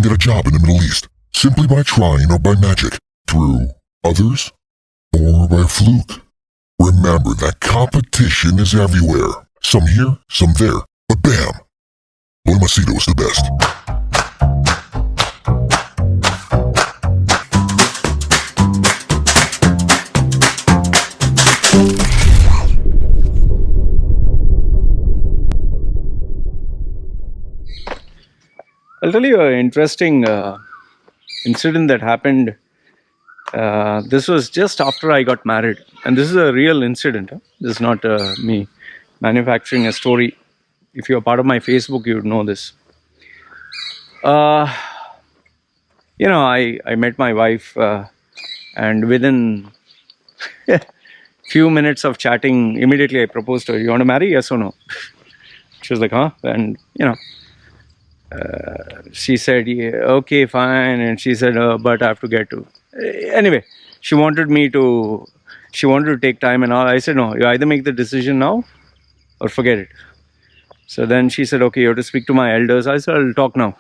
can get a job in the Middle East simply by trying or by magic, through others, or by a fluke. Remember that competition is everywhere. Some here, some there, but bam! Loy Machedo is the best. I'll tell you an interesting incident that happened. This was just after I got married, and this is a real incident. This is not me manufacturing a story. If you're part of my Facebook, you would know this. I met my wife, and within few minutes of chatting, immediately I proposed to her. You want to marry? Yes or no? She was like, huh? And she said, yeah, okay, fine. And she said, but I have to get to. Anyway, she wanted to take time and all. I said, no, you either make the decision now or forget it. So then she said, okay, you have to speak to my elders. I said, I'll talk now.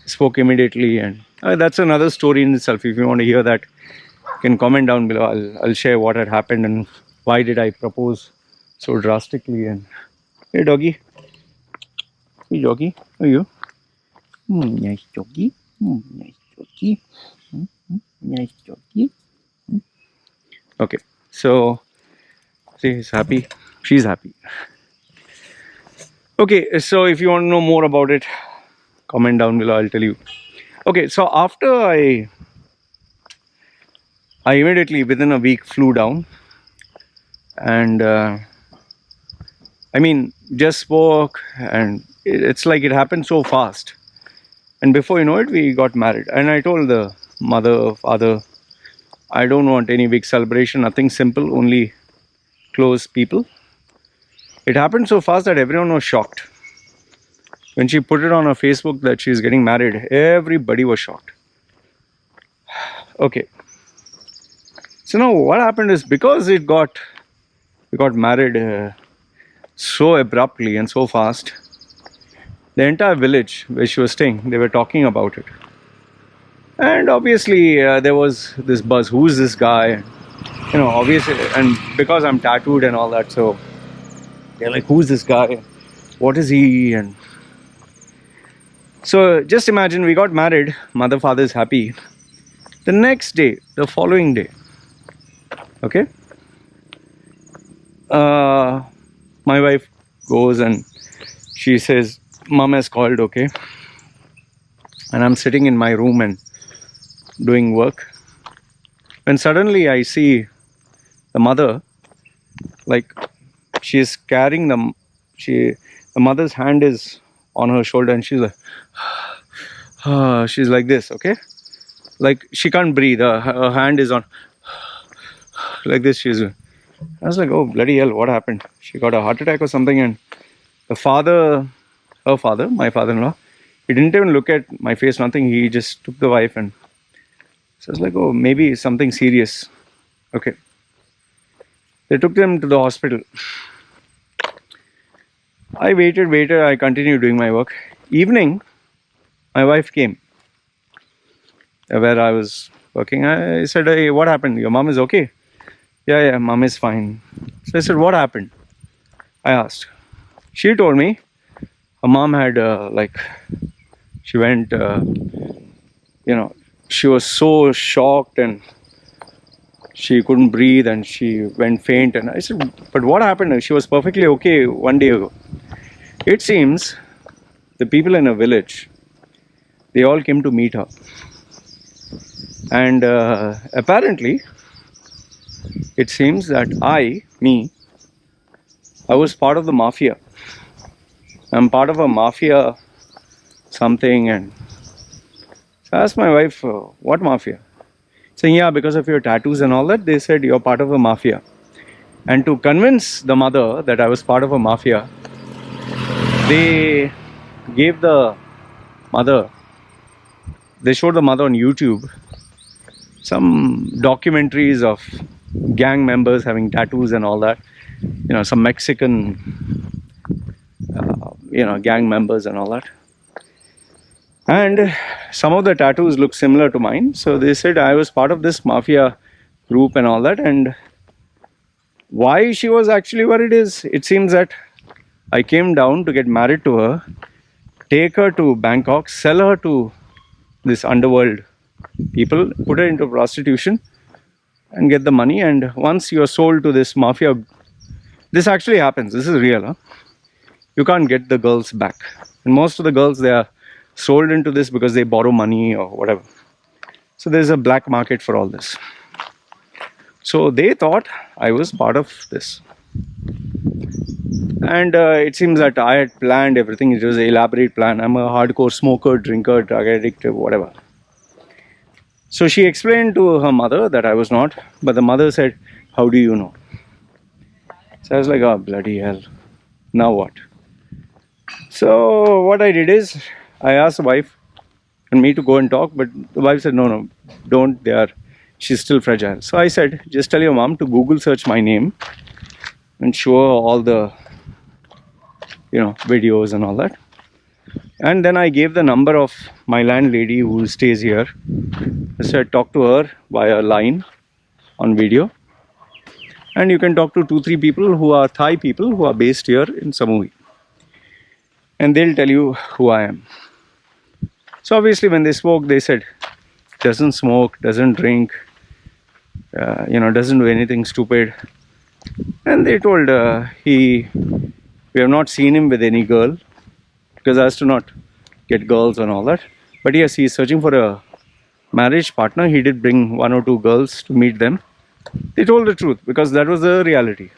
Spoke immediately, and that's another story in itself. If you want to hear that, you can comment down below. I'll share what had happened and why did I propose so drastically. And hey, doggy. Hey, doggy. How are you? Nice doggy. Nice doggy. Nice doggy. Okay, so see, he's happy. She's happy. Okay, so if you want to know more about it, comment down below. I'll tell you. Okay, so after I immediately within a week flew down, and just spoke, and it's like it happened so fast. And before you know it, we got married. And I told the mother, father, I don't want any big celebration, nothing simple, only close people. It happened so fast that everyone was shocked. When she put it on her Facebook that she's getting married, everybody was shocked. Okay. So now what happened is, because we got married so abruptly and so fast, the entire village where she was staying, they were talking about it. And obviously there was this buzz, who's this guy? Obviously, and because I'm tattooed and all that, so they're like, who's this guy? What is he? And so just imagine, we got married, mother, father is happy. The next day, the following day, okay, my wife goes and she says, Mom has called, okay. And I'm sitting in my room and doing work. When suddenly I see the mother, like she is carrying the mother's hand is on her shoulder, and she's like, she's like this, okay? Like she can't breathe, her hand is on like this. I was like, oh bloody hell, what happened? She got a heart attack or something. And her father, my father-in-law, he didn't even look at my face, nothing. He just took the wife, and so I was like, oh, maybe something serious. Okay. They took them to the hospital. I waited, I continued doing my work. Evening, my wife came where I was working. I said, hey, what happened? Your mom is okay? Yeah, mom is fine. So I said, what happened? I asked. She told me her mom had she went, she was so shocked and she couldn't breathe and she went faint. And I said, but what happened? She was perfectly okay one day ago. It seems the people in a village, they all came to meet her. And apparently, it seems that I was part of the mafia. I'm part of a mafia something. And so I asked my wife, what mafia? Saying, yeah, because of your tattoos and all that, they said you're part of a mafia. And to convince the mother that I was part of a mafia, they gave the mother, they showed the mother on YouTube some documentaries of gang members having tattoos and all that. Some Mexican, gang members and all that. And some of the tattoos look similar to mine. So they said I was part of this mafia group and all that. And why she was actually worried is, it seems that I came down to get married to her, take her to Bangkok, sell her to this underworld people, put her into prostitution and get the money. And once you're sold to this mafia, this actually happens. This is real. Huh? You can't get the girls back. And most of the girls, they are sold into this because they borrow money or whatever. So there's a black market for all this. So they thought I was part of this. And it seems that I had planned everything. It was an elaborate plan. I'm a hardcore smoker, drinker, drug addict, whatever. So she explained to her mother that I was not. But the mother said, how do you know? So I was like, oh, bloody hell. Now what? So what I did is, I asked the wife and me to go and talk. But the wife said, no, don't. She's still fragile. So I said, just tell your mom to Google search my name and show her all the videos and all that. And then I gave the number of my landlady who stays here. I said, talk to her via line on video. And you can talk to 2-3 people who are Thai people who are based here in Samui. And they'll tell you who I am. So obviously when they spoke, they said, doesn't smoke, doesn't drink, doesn't do anything stupid. And they told we have not seen him with any girl, because I has to not get girls and all that. But yes, he is searching for a marriage partner. He did bring 1 or 2 girls to meet them. They told the truth, because that was the reality.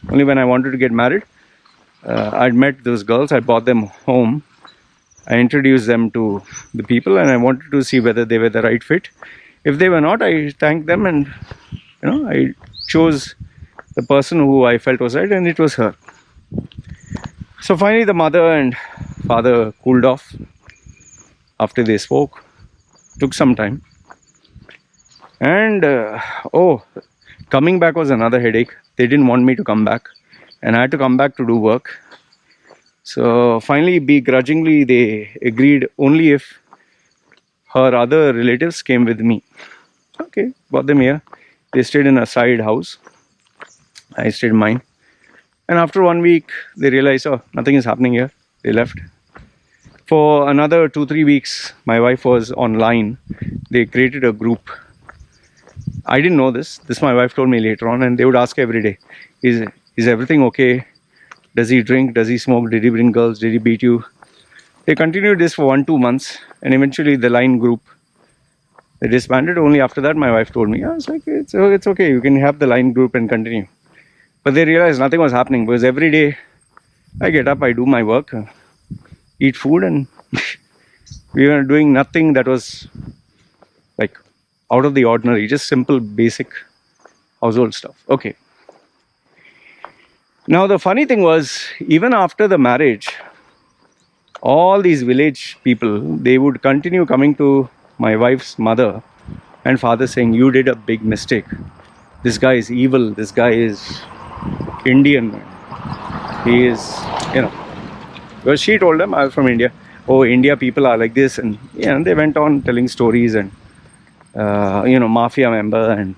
Only when I wanted to get married, I'd met those girls, I brought them home, I introduced them to the people, and I wanted to see whether they were the right fit. If they were not, I thanked them, and I chose the person who I felt was right, and it was her. So finally the mother and father cooled off after they spoke. Took some time. And coming back was another headache. They didn't want me to come back, and I had to come back to do work. So finally, begrudgingly, they agreed only if her other relatives came with me. Okay, brought them here. They stayed in a side house. I stayed in mine. And after 1 week, they realized, oh, nothing is happening here. They left. For another 2-3 weeks, my wife was online. They created a group. I didn't know this. This my wife told me later on, and they would ask every day, is everything okay? Does he drink? Does he smoke? Did he bring girls? Did he beat you? They continued this for 1-2 months, and eventually the line group, they disbanded. Only after that my wife told me, I was like, it's okay, you can have the line group and continue. But they realized nothing was happening, because every day I get up, I do my work, eat food, and we were doing nothing that was like out of the ordinary, just simple basic household stuff. Okay. Now the funny thing was, even after the marriage, all these village people, they would continue coming to my wife's mother and father saying, you did a big mistake. This guy is evil. This guy is Indian. He is, because she told them I was from India. Oh, India people are like this. And they went on telling stories and, mafia member, and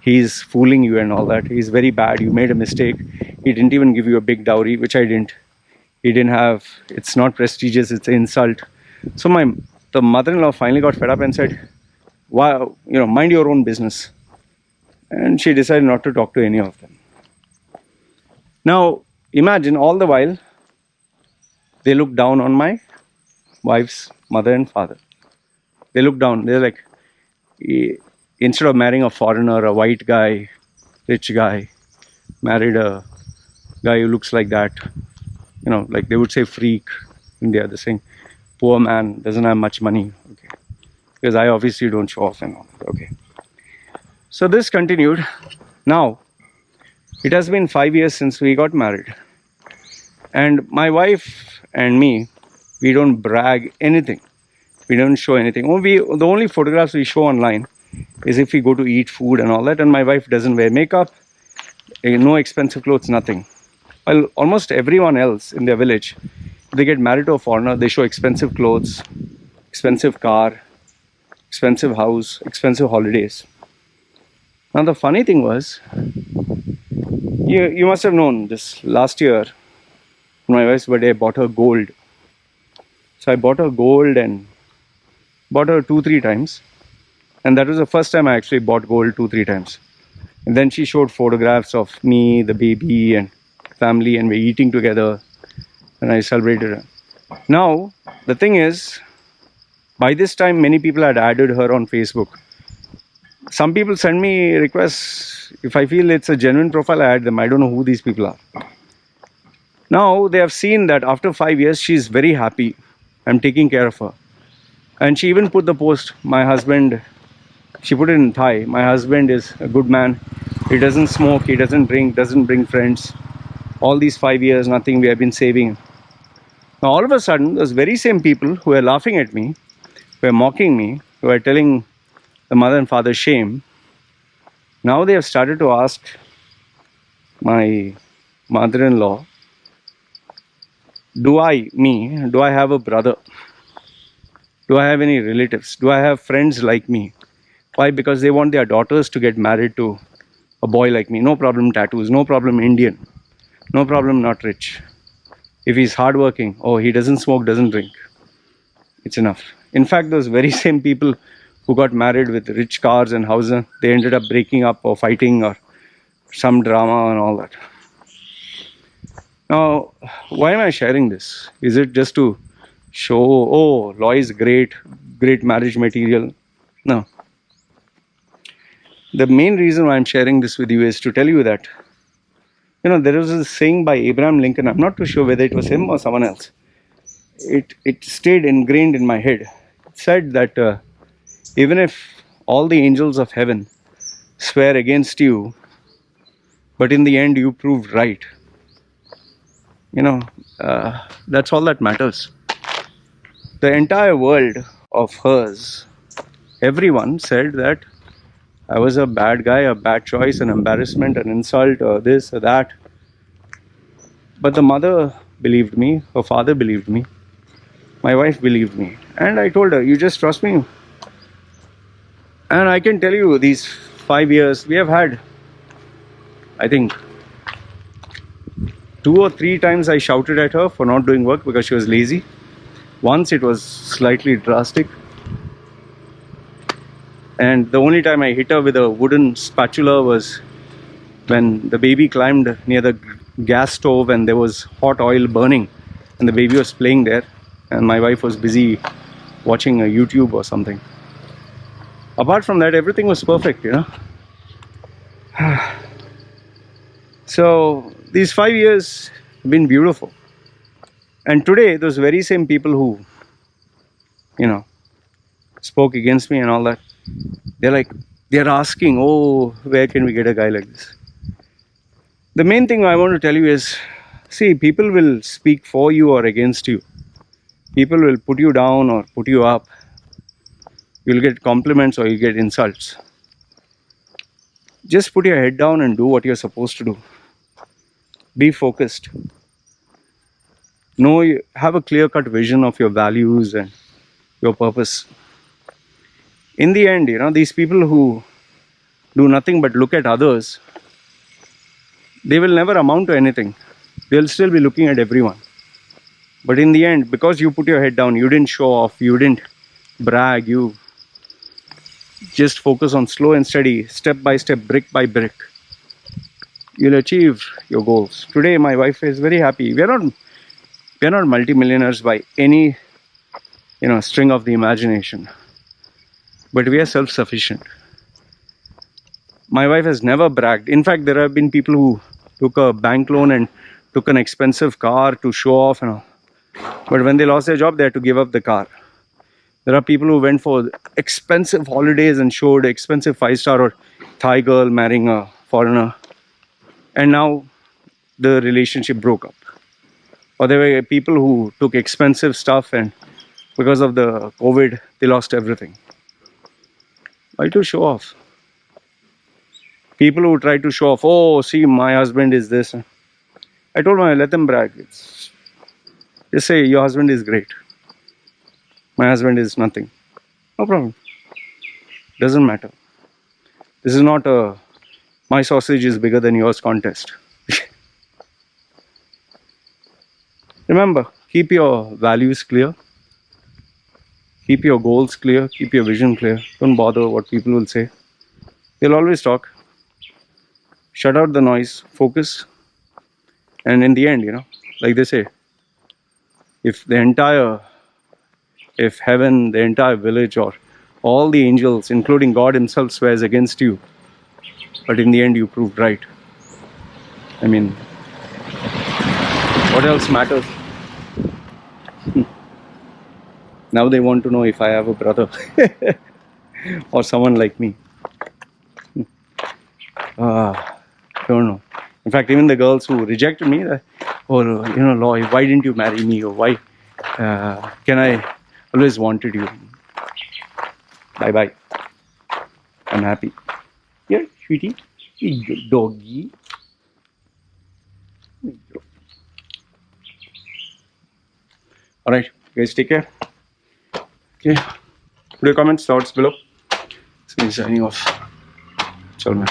he's fooling you and all that. He's very bad. You made a mistake. He didn't even give you a big dowry, which I didn't. He didn't have, it's not prestigious, it's an insult. So the mother-in-law finally got fed up and said, wow, mind your own business. And she decided not to talk to any of them. Now, imagine all the while, they look down on my wife's mother and father. They look down. They're like, instead of marrying a foreigner, a white guy, rich guy, married a guy who looks like that. Like they would say freak. India, they're saying poor man, doesn't have much money. Okay. Because I obviously don't show off and all. Okay. So this continued. Now, it has been 5 years since we got married. And my wife and me, we don't brag anything. We don't show anything. The only photographs we show online is if we go to eat food and all that. And my wife doesn't wear makeup, no expensive clothes, nothing. Well, almost everyone else in their village, they get married to a foreigner, they show expensive clothes, expensive car, expensive house, expensive holidays. Now the funny thing was, you must have known this last year, my wife's birthday, I bought her gold. So I bought her gold and bought her 2-3 times. And that was the first time I actually bought gold 2-3 times. And then she showed photographs of me, the baby, and family, and we're eating together. And I celebrated her. Now, the thing is, by this time, many people had added her on Facebook. Some people send me requests. If I feel it's a genuine profile, I add them. I don't know who these people are. Now, they have seen that after 5 years, she's very happy. I'm taking care of her. And she even put the post, my husband, she put it in Thai, my husband is a good man. He doesn't smoke, he doesn't drink, doesn't bring friends. All these 5 years, nothing, we have been saving. Now, all of a sudden, those very same people who are laughing at me, who are mocking me, who are telling the mother and father shame, now they have started to ask my mother-in-law, do I have a brother? Do I have any relatives? Do I have friends like me? Why? Because they want their daughters to get married to a boy like me. No problem tattoos, no problem Indian, no problem not rich. If he's hardworking, oh, he doesn't smoke, doesn't drink, it's enough. In fact, those very same people who got married with rich cars and houses, they ended up breaking up or fighting or some drama and all that. Now, why am I sharing this? Is it just to show, oh, Loy is great marriage material? No. The main reason why I'm sharing this with you is to tell you that, there was a saying by Abraham Lincoln, I'm not too sure whether it was him or someone else. It stayed ingrained in my head. It said that even if all the angels of heaven swear against you, but in the end you proved right, that's all that matters. The entire world of hers, everyone said that I was a bad guy, a bad choice, an embarrassment, an insult, or this or that. But the mother believed me, her father believed me, my wife believed me. And I told her, you just trust me. And I can tell you, these 5 years, we have had, I think, 2 or 3 times I shouted at her for not doing work because she was lazy. Once it was slightly drastic. And the only time I hit her with a wooden spatula was when the baby climbed near the gas stove and there was hot oil burning and the baby was playing there and my wife was busy watching a YouTube or something. Apart from that, everything was perfect, So these 5 years have been beautiful. And today, those very same people who, spoke against me and all that, they're asking, oh, where can we get a guy like this? The main thing I want to tell you is, see, people will speak for you or against you. People will put you down or put you up. You'll get compliments or you get insults. Just put your head down and do what you're supposed to do. Be focused. Have a clear-cut vision of your values and your purpose. In the end, these people who do nothing but look at others, they will never amount to anything. They'll still be looking at everyone. But in the end, because you put your head down, you didn't show off, you didn't brag, you just focus on slow and steady, step by step, brick by brick, you'll achieve your goals. Today, my wife is very happy. We're not multimillionaires by any, string of the imagination. But we are self-sufficient. My wife has never bragged. In fact, there have been people who took a bank loan and took an expensive car to show off and all. But when they lost their job, they had to give up the car. There are people who went for expensive holidays and showed expensive 5-star or Thai girl marrying a foreigner. And now the relationship broke up. Or there were people who took expensive stuff and because of the COVID, they lost everything. Why to show off? People who try to show off, oh, see, my husband is this. I told them, let them brag. Just say, your husband is great. My husband is nothing. No problem. Doesn't matter. This is not a my sausage is bigger than yours contest. Remember, keep your values clear, keep your goals clear, keep your vision clear. Don't bother what people will say. They'll always talk. Shut out the noise, focus, and in the end, like they say, if heaven, the entire village, or all the angels, including God Himself, swears against you, but in the end you proved right. I mean, what else matters? Now they want to know if I have a brother or someone like me. Don't know. In fact, even the girls who rejected me, Loy, why didn't you marry me? Or why can I always wanted you? Bye bye. I'm happy. Yeah, sweetie. Doggy. Alright, guys, take care. Okay. Put your comments, thoughts below. It's me signing off. Chal man.